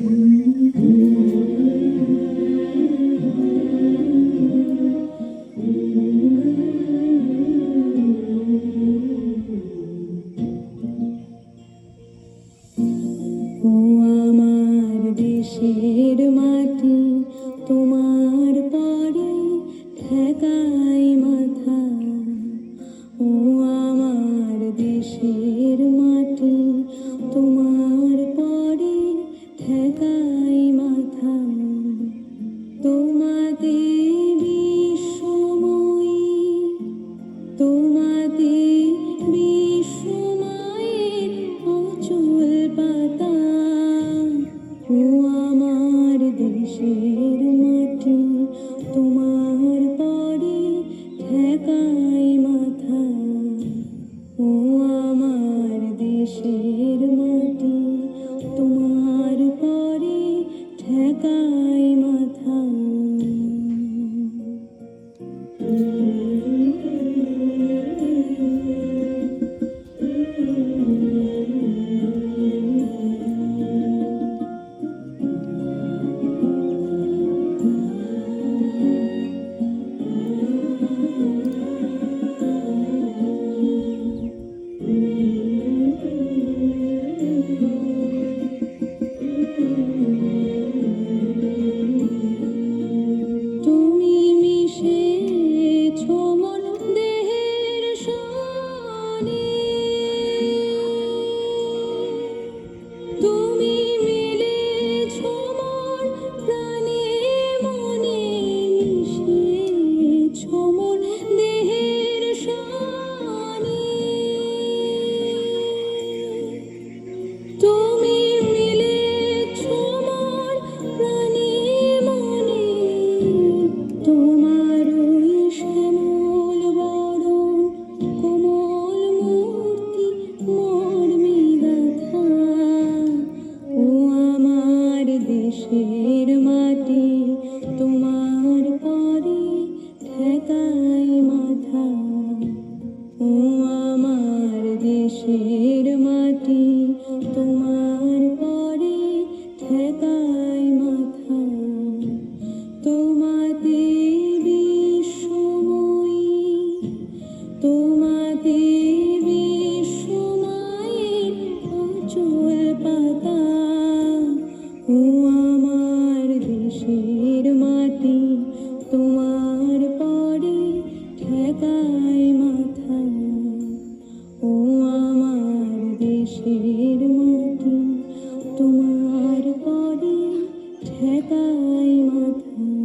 ও আমার দেশের মাটি, তোমার পরে ঠেকাই মাথা। ও আমার দেশের মাটি, তোমার পরে ঠেকাই মাথা। তোমাতে বিশ্বময়ী, তোমাতে বিশ্বমায়ের অচল পাতা। ও আমার দেশের মাটি, তোমার পরে ঠেকাই মাথা। ও আমার দেশের মাটি, তোমার পরে ঠেকাই মাথা। তুমি মিশেছো মন দেহের সনে, তুমি মিলেছো মন প্রাণে মনে, মিশেছো মন দেহের সনে। তুমি মিলেছো মন প্রাণে মনে, তোমার ওই শ্যামল বরণ কোমল মূর্তি মর্মে গাথা। ও আমার দেশের মাটি, তোমার পরে ঠেকাই মাথা। ও আমার দেশের মাটি, তোমার পরে ঠেকাই মাথা। তোমাতে বিশ্বময়ী, তোমাতে বিশ্বমায়ের অচল পাতা। ও আমার দেশের মাটি, তোমার পরে ঠেকাই মাথা। ও আমার দেশের মাটি, তোমার পরে ঠেকাই মাথা।